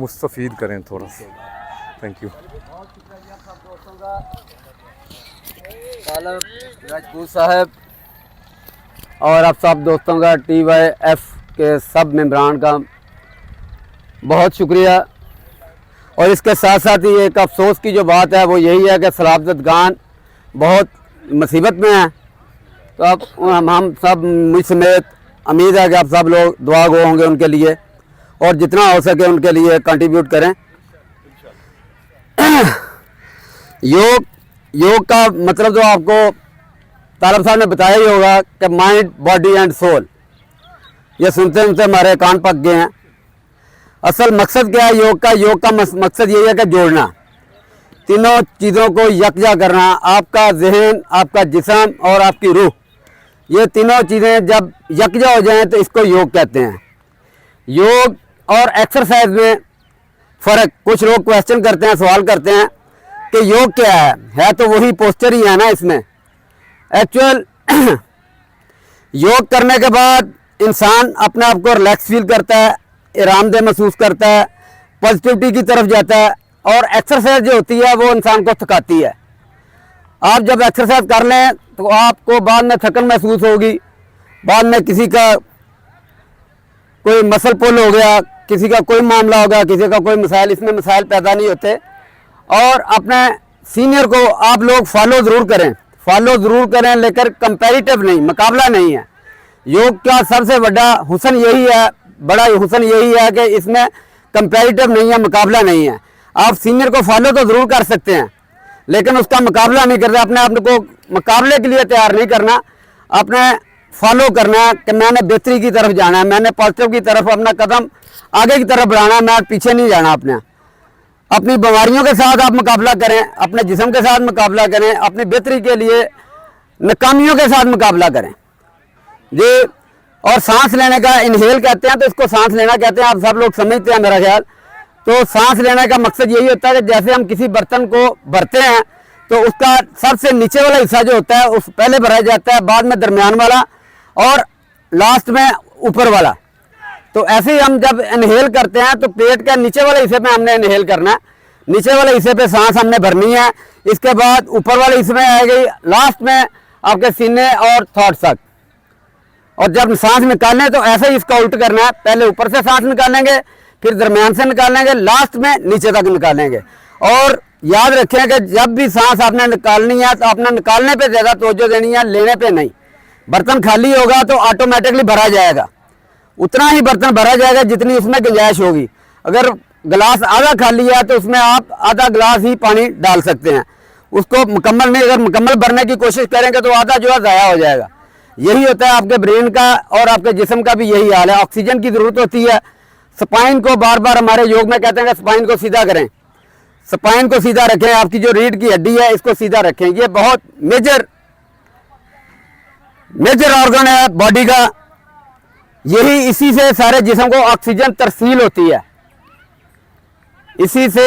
मुस्तफ़ीद करें थोड़ा सा। Thank you. राजपूत साहब और आप सब दोस्तों का TYF के सब मेंबरान का बहुत शुक्रिया। और इसके साथ साथ ही एक अफसोस की जो बात है वो यही है कि सलाबत खान बहुत मुसीबत में है। तो अब हम सब मुझ समेत उम्मीद है कि आप सब लोग दुआ गो होंगे उनके लिए और जितना हो सके उनके लिए कंट्रीब्यूट करें। योग का मतलब तो आपको तालब साहब ने बताया ही होगा कि माइंड, बॉडी एंड सोल। ये सुनते सुनते हमारे कान पक गए हैं। असल मकसद क्या है योग का? योग का मकसद यही है कि जोड़ना, तीनों चीज़ों को यकजा करना। आपका जहन, आपका जिस्म और आपकी रूह, ये तीनों चीज़ें जब यकजा हो जाएं तो इसको योग कहते हैं। योग और एक्सरसाइज में फ़र्क, कुछ लोग क्वेश्चन करते हैं, सवाल करते हैं कि योग क्या है तो वही पोस्चर ही है ना इसमें। एक्चुअल योग करने के बाद इंसान अपने आप को रिलैक्स फील करता है, आरामदेह महसूस करता है, पॉजिटिविटी की तरफ जाता है। और एक्सरसाइज जो होती है वो इंसान को थकाती है। आप जब एक्सरसाइज कर लें तो आपको बाद में थकन महसूस होगी, बाद में किसी का कोई मसल पुल हो गया, किसी का कोई मामला हो गया, किसी का कोई मसाइल, इसमें मसाइल पैदा नहीं होते। और अपने सीनियर को आप लोग फॉलो ज़रूर करें, लेकर कंपैरेटिव नहीं, मुकाबला नहीं है। योग का सबसे बड़ा हुस्न यही है कि इसमें कंपैरेटिव नहीं है, मुकाबला नहीं है। आप सीनियर को फॉलो तो ज़रूर कर सकते हैं लेकिन उसका मुकाबला नहीं करते। अपने आप को मुकाबले के लिए तैयार नहीं करना, अपने फॉलो करना है कि मैंने बेहतरी की तरफ जाना है, मैंने पॉजिटिव की तरफ अपना कदम आगे की तरफ बढ़ाना है, मैं पीछे नहीं जाना। अपनी बीमारियों के साथ आप मुकाबला करें, अपने जिस्म के साथ मुकाबला करें, अपनी बेहतरी के लिए नाकामियों के साथ मुकाबला करें जी। और सांस लेने का इनहेल कहते हैं, तो इसको सांस लेना कहते हैं, आप सब लोग समझते हैं मेरा ख्याल। तो सांस लेने का मकसद यही होता है कि जैसे हम किसी बर्तन को भरते हैं तो उसका सबसे नीचे वाला हिस्सा जो होता है उस पहले भरा जाता है, बाद में दरमियान वाला और लास्ट में ऊपर वाला। तो ऐसे ही हम जब इनहेल करते हैं तो पेट के नीचे वाले हिस्से में हमने इनहेल करना है, नीचे वाले हिस्से पे सांस हमने भरनी है। इसके बाद ऊपर वाले हिस्से में आएगी लास्ट में आपके सीने और थॉट तक। और जब सांस निकालने तो ऐसे ही इसका उल्ट करना है, पहले ऊपर से सांस निकालेंगे, फिर दरमियान से निकालेंगे, लास्ट में नीचे तक निकालेंगे। और याद रखें कि जब भी सांस आपने निकालनी है तो आपने निकालने पे ज़्यादा तवज्जो देनी है, लेने पे नहीं। बर्तन खाली होगा तो ऑटोमेटिकली भरा जाएगा, उतना ही बर्तन भरा जाएगा जितनी उसमें गुंजाइश होगी। अगर गिलास आधा खाली है तो उसमें आप आधा गिलास ही पानी डाल सकते हैं, उसको मुकम्मल नहीं। अगर मुकम्मल भरने की कोशिश करेंगे तो आधा जो है ज़ाया हो जाएगा। यही होता है आपके ब्रेन का और आपके जिस्म का भी यही हाल है। ऑक्सीजन की ज़रूरत होती है। स्पाइन को बार बार हमारे योग में कहते हैं कि स्पाइन को सीधा करें, स्पाइन को सीधा रखें, आपकी जो रीढ़ की हड्डी है इसको सीधा रखें। ये बहुत मेजर ऑर्गन है बॉडी का। यही इसी से सारे जिस्म को ऑक्सीजन तरसील होती है, इसी से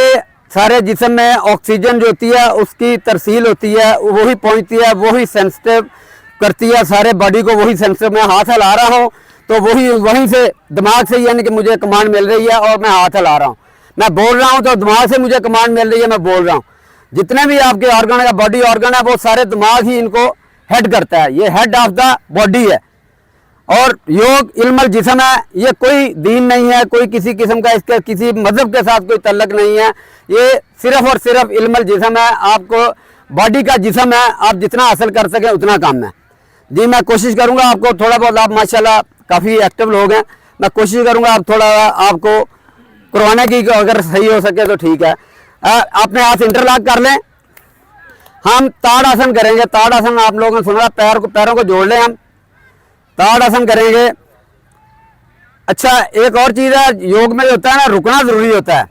सारे जिस्म में ऑक्सीजन जो होती है उसकी तरसील होती है, वही पहुंचती है, वही सेंसिटिव करती है सारे बॉडी को, वही सेंसिटिव। मैं हाथ हिला रहा हूँ तो वहीं से दिमाग से, यानी कि मुझे कमांड मिल रही है और मैं हाथ हिला रहा हूँ। मैं बोल रहा हूँ तो दिमाग से मुझे कमांड मिल रही है, मैं बोल रहा हूँ। जितने भी आपके ऑर्गन है, बॉडी ऑर्गन है, वो सारे दिमाग ही इनको हेड करता है। ये हेड ऑफ द बॉडी है। और योग इल्मुल जिस्म है, ये कोई दीन नहीं है, कोई किसी किस्म का इसके किसी मजहब के साथ कोई तल्लक नहीं है। ये सिर्फ और सिर्फ इल्मुल जिस्म है। आपको बॉडी का जिस्म है, आप जितना हासिल कर सकें उतना काम है जी। मैं कोशिश करूँगा आपको थोड़ा बहुत, आप माशाल्लाह काफ़ी एक्टिव लोग हैं, मैं कोशिश करूँगा आप थोड़ा आपको करवाने की, अगर सही हो सके तो ठीक है। अपने हाथ इंटरलॉक कर लें। हम ताड़ आसन करेंगे। ताड़ आसन आप लोगों ने सुना, पैरों को जोड़ लें, हम ताड़ आसन करेंगे। अच्छा, एक और चीज़ है योग में जो होता है ना, रुकना ज़रूरी होता है।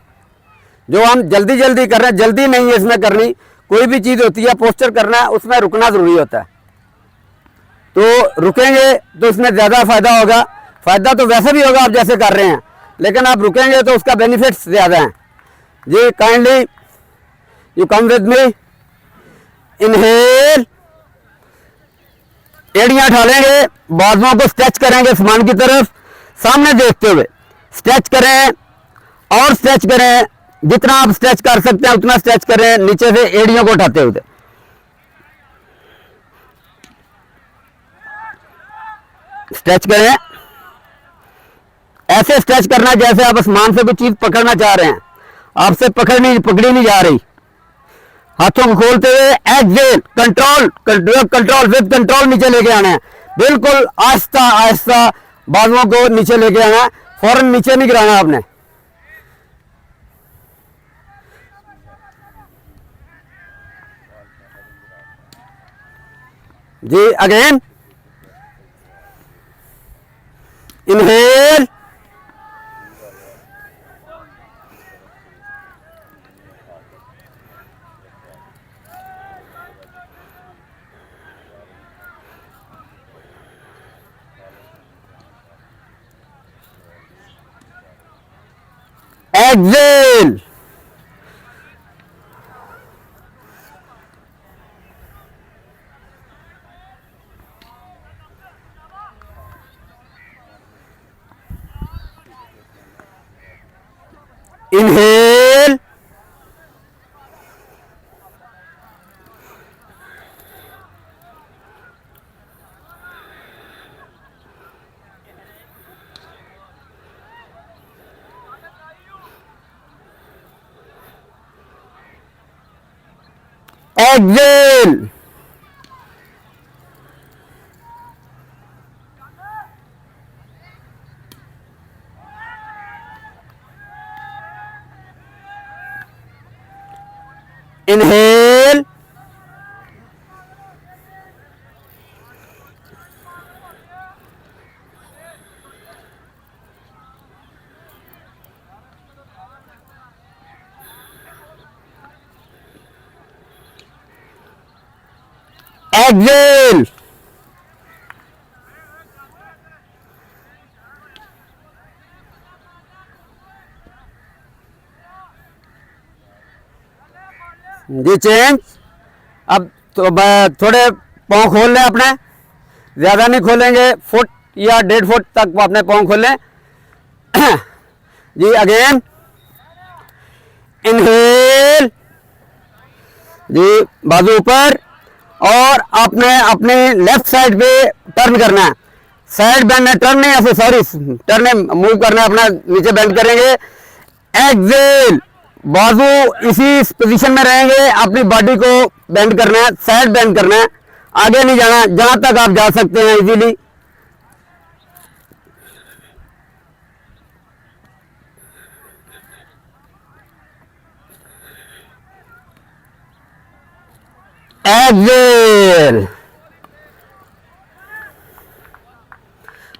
जो हम जल्दी कर रहे हैं, जल्दी नहीं है इसमें करनी। कोई भी चीज़ होती है पोस्चर करना है, उसमें रुकना ज़रूरी होता है। तो रुकेंगे तो उसमें ज़्यादा फ़ायदा होगा। फ़ायदा तो वैसे भी होगा आप जैसे कर रहे हैं, लेकिन आप रुकेंगे तो उसका बेनिफिट्स ज़्यादा हैं जी। Kindly you come with me. Inhale, एड़ियाँ ढालेंगे, बाजुओं को स्ट्रेच करेंगे आसमान की तरफ, सामने देखते हुए स्ट्रेच करें और स्ट्रेच करें, जितना आप स्ट्रेच कर सकते हैं उतना स्ट्रेच करें, नीचे से एड़ियों को उठाते हुए। स्ट्रेच करें, ऐसे स्ट्रेच करना जैसे आप आसमान से कोई चीज पकड़ना चाह रहे हैं, आपसे पकड़ी नहीं जा रही। हाथों को खोलते हुए exhale, control control control with control नीचे लेके आना है, बिल्कुल आहिस्ता आहिस्ता बाजुओं को नीचे लेके आना है, फौरन नीचे नहीं गिराना आपने। जी again, inhale, exhale, inhale, exhale, inhale, exhale, जी चेंज। अब तो थोड़े पाँव खोल लें अपने, ज्यादा नहीं खोलेंगे, फुट या 1.5 फुट तक अपने पाँव खोल लें। जी अगेन, इनहेल, जी बाजू ऊपर, और आपने अपने लेफ्ट साइड पे टर्न करना है, साइड बेंड है, टर्न नहीं ऐसे, सॉरी टर्न है, मूव करना है अपना, नीचे बेंड करेंगे, एक्सेल, बाजू इसी पोजीशन में रहेंगे, अपनी बॉडी को बेंड करना है, साइड बेंड करना है, आगे नहीं जाना, जहां तक आप जा सकते हैं easily. Exhale,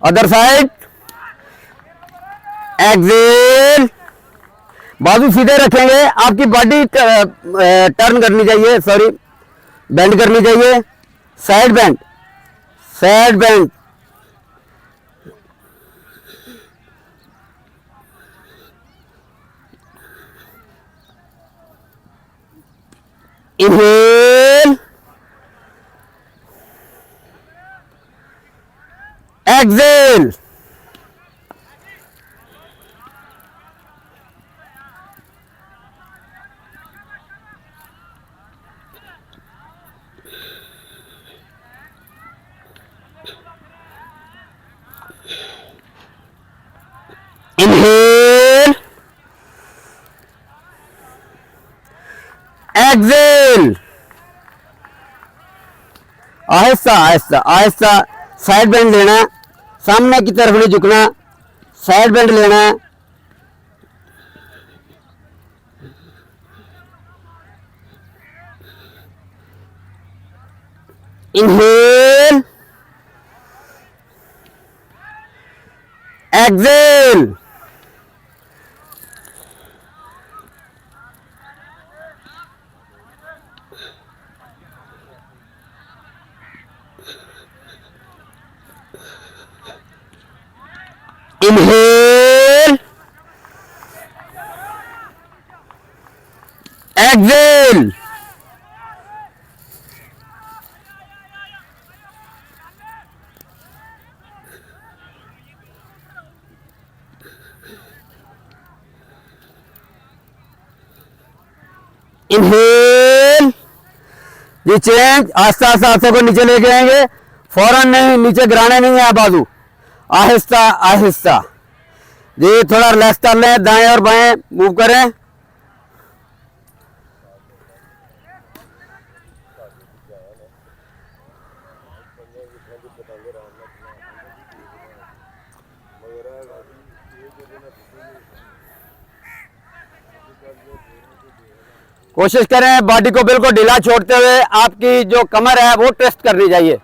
other side, exhale, बाजू सीधे रखेंगे, आपकी बॉडी टर्न करनी चाहिए, सॉरी बेंड करनी चाहिए, side bend, side bend, inhale, exhale, inhale, exhale, आहिस्ता आहिस्ता आहिस्ता साइड बेंड लेना है, सामने की तरफ नहीं झुकना, साइड बेंड लेना है, inhale, exhale, inhale, exhale, inhale, ये चेंज, आस्ता आस्ता हाथों को नीचे लेके आएंगे, फौरन नहीं, नीचे गिराने नहीं है बाजू, आहिस्ता आहिस्ता। जी थोड़ा रिलैक्स कर लें, दाएं और बाएं मूव करें। कोशिश करें बॉडी को बिल्कुल ढीला छोड़ते हुए आपकी जो कमर है वो ट्विस्ट करनी चाहिए।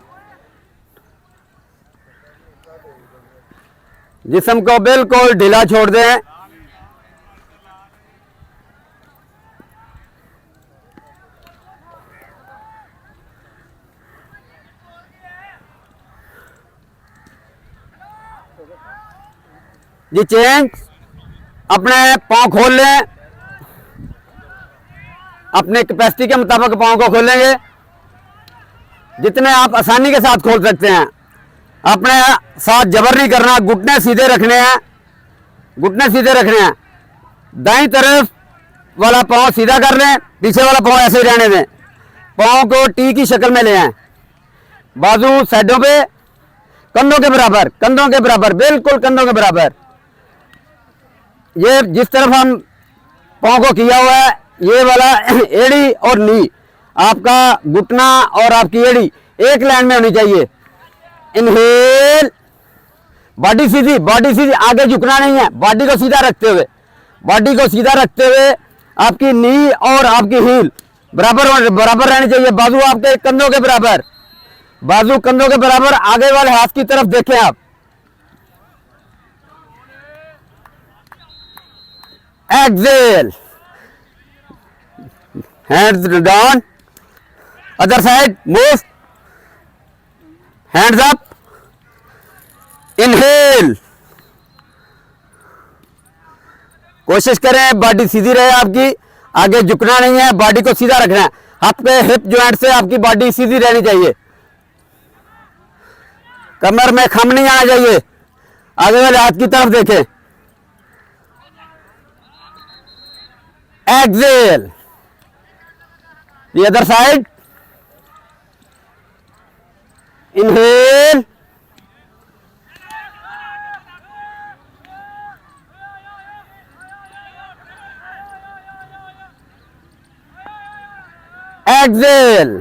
जिस्म को बिल्कुल ढीला छोड़ दें। जी चेंज, अपने पांव खोल लें, अपने कैपेसिटी के मुताबिक पांव को खोलेंगे, जितने आप आसानी के साथ खोल सकते हैं। अपने साथ जबर नहीं करना, घुटने सीधे रखने हैं, घुटने सीधे रखने हैं। दाईं तरफ वाला पांव सीधा कर लें, पीछे वाला पांव ऐसे ही रहने दें। पांव को टी की शक्ल में ले आए, बाजू साइडों पे, कंधों के बराबर, कंधों के बराबर, बिल्कुल कंधों के बराबर। ये जिस तरफ हम पांव को किया हुआ है, ये वाला एड़ी और नी, आपका घुटना और आपकी एड़ी एक लाइन में होनी चाहिए। इनहेल, बॉडी सीधी, बॉडी सीधी, आगे झुकना नहीं है, बॉडी को सीधा रखते हुए, बॉडी को सीधा रखते हुए आपकी नी और आपकी हील बराबर बराबर रहनी चाहिए। बाजू आपके कंधों के बराबर, बाजू कंधों के बराबर। आगे वाले हाथ की तरफ देखें आप। Exhale, hands down, other side move, hands up, inhale. कोशिश करें बॉडी सीधी रहे आपकी, आगे झुकना नहीं है, बॉडी को सीधा रखना है। आपके हिप जॉइंट से आपकी बॉडी सीधी रहनी चाहिए, कमर में खम नहीं आना चाहिए। आगे वाले हाथ की तरफ देखें। Exhale, the other side, inhale, exhale,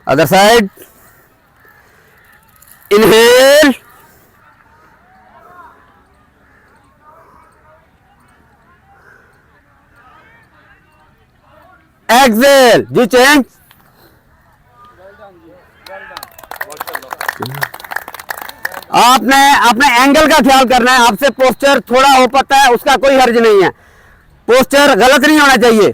other side, inhale, exhale. जी चेंज, आपने अपने एंगल का ख्याल करना है। आपसे पोस्चर थोड़ा हो पाता है, उसका कोई हर्ज नहीं है। पोस्चर गलत नहीं होना चाहिए,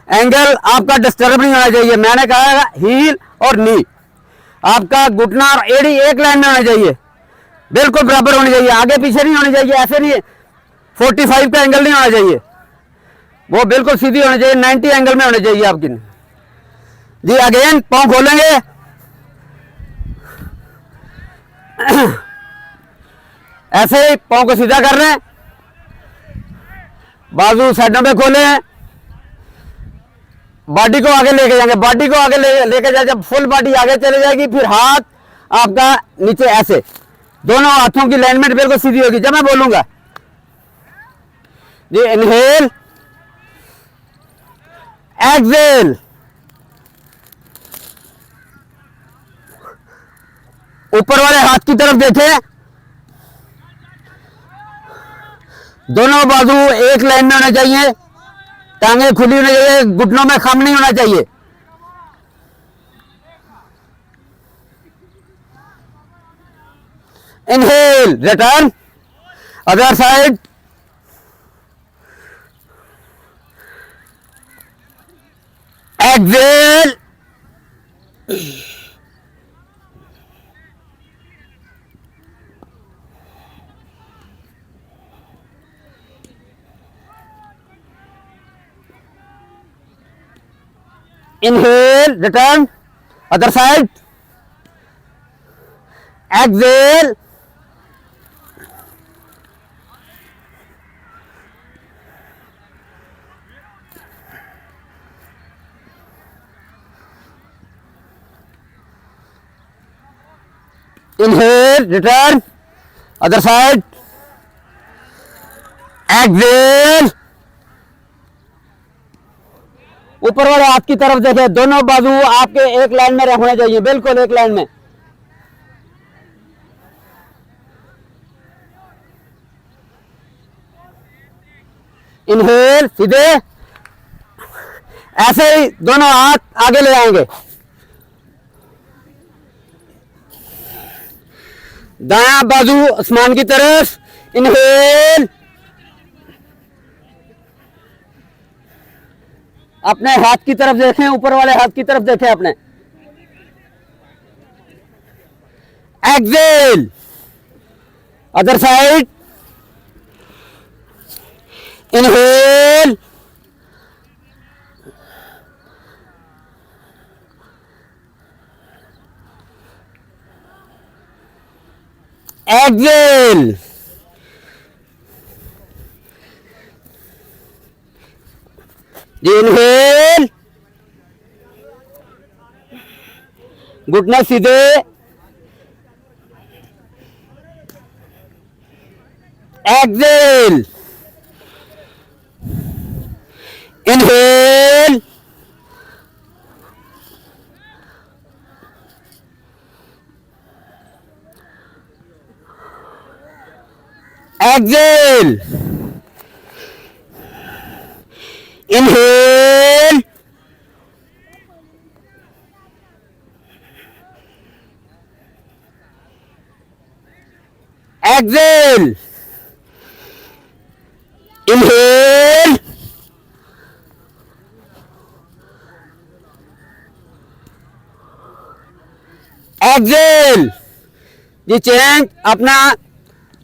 एंगल आपका डिस्टर्ब नहीं होना चाहिए। मैंने कहा हील और नी, आपका घुटना और एड़ी एक लाइन में होना चाहिए, बिल्कुल बराबर होनी चाहिए, आगे पीछे नहीं होनी चाहिए। ऐसे नहीं 45 का एंगल नहीं होना चाहिए, वो बिल्कुल सीधी होनी चाहिए, 90 एंगल में होनी चाहिए आपकी। जी अगेन पांव खोलेंगे, ऐसे ही पांव को सीधा कर रहे हैं, बाजू साइडों पे खोले हैं, बॉडी को आगे लेके जाएंगे, बॉडी को आगे लेके जाए। जब फुल बॉडी आगे चले जाएगी, फिर हाथ आपका नीचे ऐसे, दोनों हाथों की अलाइनमेंट बिल्कुल सीधी होगी। जब मैं बोलूंगा जी इनहेल, एक्सेल, ऊपर वाले हाथ की तरफ देखें, दोनों बाजू एक लाइन में होना चाहिए, टांगे खुली होनी चाहिए, घुटनों में खम नहीं होना चाहिए। Inhale, return, other side, exhale, inhale, return, other side, exhale, inhale, return, other side, exhale, ऊपर वाले हाथ की तरफ देखें, दोनों बाजू आपके एक लाइन में होने चाहिए, बिल्कुल एक लाइन में। इनहेल, सीधे, ऐसे ही दोनों हाथ आगे ले आएंगे, दायां बाजू आसमान की तरफ, इनहेल, अपने हाथ की तरफ देखें, ऊपर वाले हाथ की तरफ देखें अपने, exhale, other side, inhale, exhale, inhale, घुटने सीधे, exhale, inhale, exhale, inhale, exhale, inhale, exhale, जी चेंज,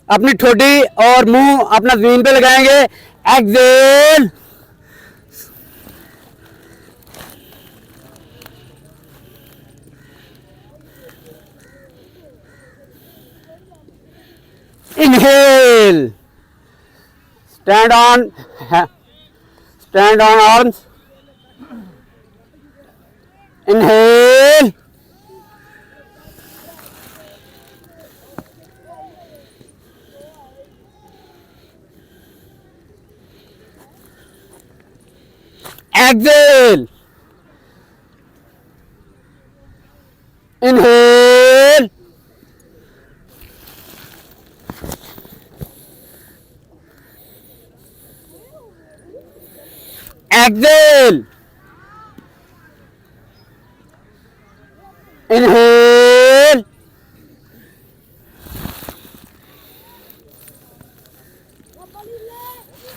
अपनी ठोडी और मुंह अपना जमीन पे लगाएंगे, exhale, inhale, stand on arms, inhale, exhale, inhale, exhale, inhale,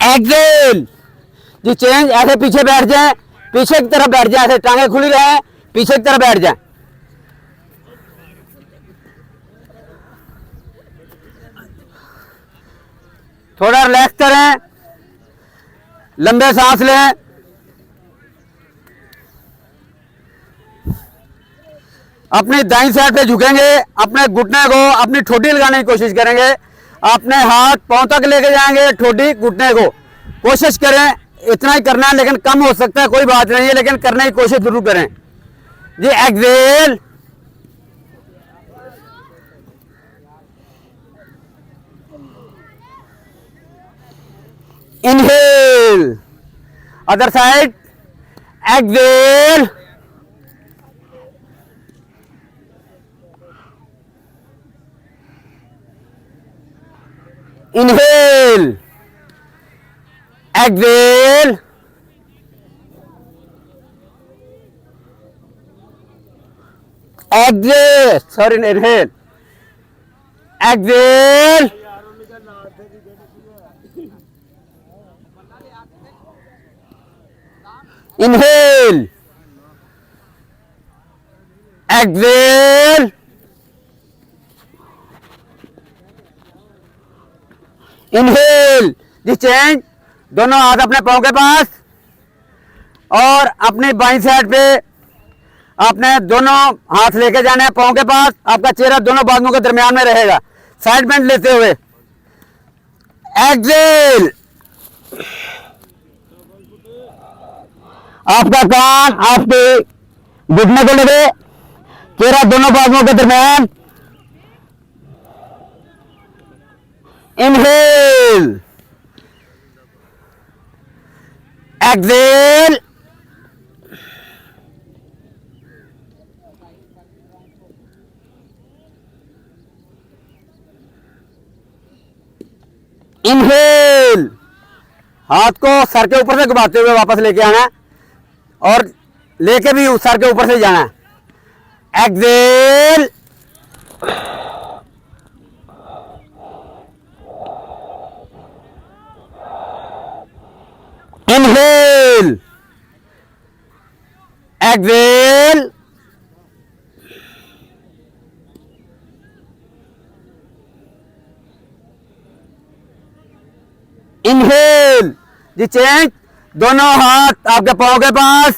exhale, जी चेंज, ऐसे पीछे बैठ जाएं, पीछे की तरफ बैठ जाएं, ऐसे टांगे खुली रहे, पीछे की तरफ बैठ जाएं, थोड़ा रिलैक्स करें, लंबे सांस लें, अपनी दाईं साइड पे झुकेंगे, अपने घुटने को अपनी ठोडी लगाने की कोशिश करेंगे, अपने हाथ पांव तक लेके जाएंगे, ठोडी घुटने को कोशिश करें, इतना ही करना है, लेकिन कम हो सकता है, कोई बात नहीं है, लेकिन करने की कोशिश जरूर करें जी। Exhale, inhale, other side, exhale, inhale, exhale, exhale, sorry inhale, exhale, inhale, exhale, inhale, जी चेंज, दोनों हाथ अपने पांव के पास और अपनी बाईं साइड पे आपने दोनों हाथ लेके जाने हैं पांव के पास, आपका चेहरा दोनों बाजुओं के दरमियान में रहेगा, साइड बेंड लेते हुए, एक्सेल, आपका कान आपके घुटने को लगे, चेहरा दोनों बाजुओं के दरमियान, इनहेल, एक्सेल, इनहेल। हाथ को सर के ऊपर से घुमाते हुए वापस लेके आना है और लेके भी उस सर के ऊपर से जाना है। Exhale, inhale, exhale, inhale. जी चेंज। दोनों हाथ आपके पाँव के पास,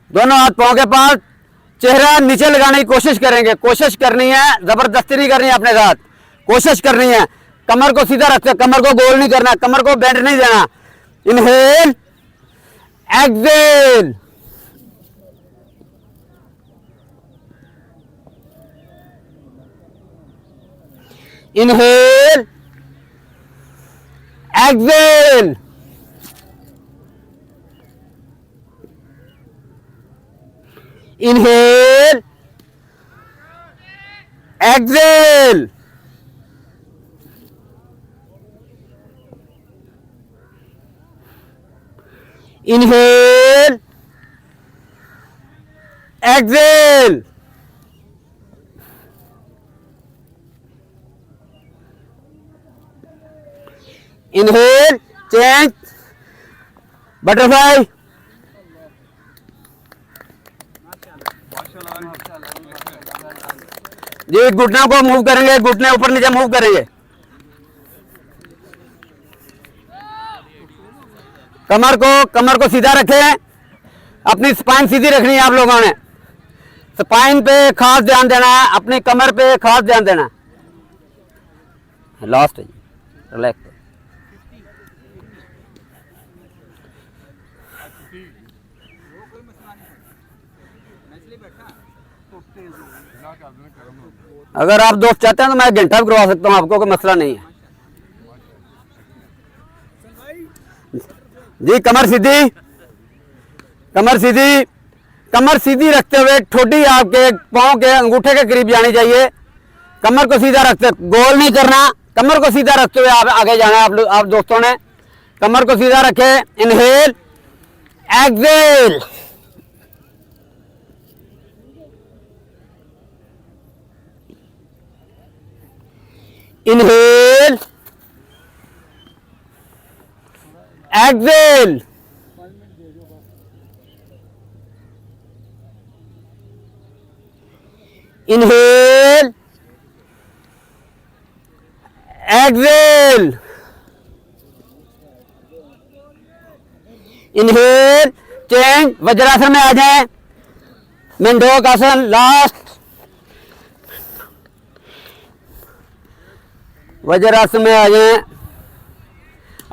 दोनों हाथ पाँव के पास। चेहरा नीचे लगाने की कोशिश करेंगे, कोशिश करनी है, जबरदस्ती नहीं करनी है अपने साथ, कोशिश करनी है। कमर को सीधा रखते, कमर को गोल नहीं करना, कमर को बेंड नहीं देना। Inhale, exhale, inhale, exhale, inhale, exhale, inhale, exhale, inhale, change, butterfly. जी घुटनों को मूव करेंगे, घुटने ऊपर नीचे मूव करेंगे। कमर को सीधा रखें, अपनी स्पाइन सीधी रखनी है आप लोगों ने। स्पाइन पे खास ध्यान देना है, अपनी कमर पे खास ध्यान देना है। लास्ट है जी, रिलैक्स। अगर आप दोस्त चाहते हैं तो मैं 1 घंटा भी करवा सकता हूँ आपको, कोई मसला नहीं है। जी कमर सीधी, कमर सीधी, कमर सीधी रखते हुए ठोडी आपके पाँव के अंगूठे के करीब जानी चाहिए। कमर को सीधा रखते, गोल नहीं करना, कमर को सीधा रखते हुए आप आगे जाना है। आप दोस्तों ने कमर को सीधा रखे। Inhale, exhale, inhale, exhale, inhale, exhale, inhale, change. Vajrasana में आ जाएं, मेंढक आसन लास्ट। वज्रासन में आ जाएं,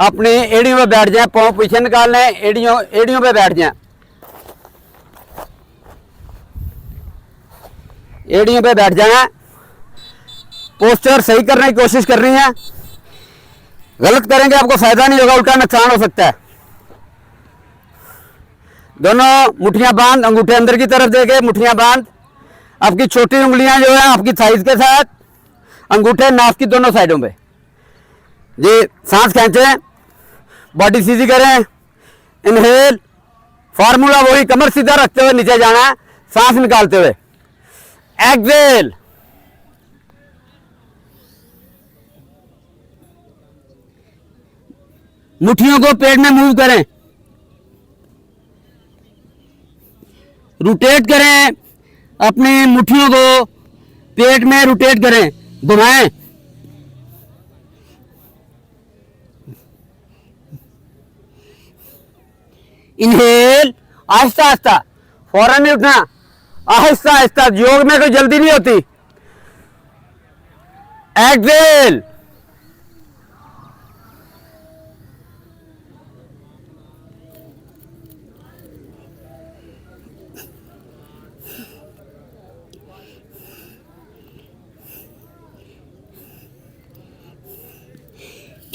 अपनी एड़ियों पे बैठ जाएं, पाँव पीछे निकाल लें, एड़ियों पे बैठ जाएं, एड़ियों पे बैठ जाना। पोस्चर सही करने की कोशिश करनी है, गलत करेंगे आपको फायदा नहीं होगा, उल्टा नुकसान हो सकता है। दोनों मुट्ठियां बांध, अंगूठे अंदर की तरफ देके मुट्ठियां बांध। आपकी छोटी उंगलियां जो है आपकी थाइज के साथ, अंगूठे नाक की दोनों साइडों पे। जी सांस खींचें, बॉडी सीधी करें। इनहेल, फार्मूला वही, कमर सीधा रखते हुए नीचे जाना है, सांस निकालते हुए। एक्सेल, मुट्ठियों को पेट में मूव करें, रोटेट करें, अपनी मुट्ठियों को पेट में रोटेट करें, घुमाएं। इनहेल, आहिस्ता आहिस्ता, फौरन नहीं उठना, आहिस्ता आहिस्ता, योग में कोई जल्दी नहीं होती। Exhale,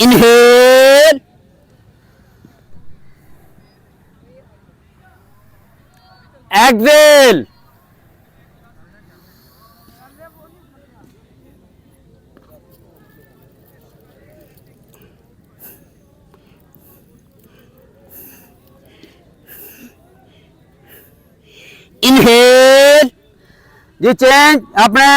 inhale, exhale, inhale. जी चेंज अपने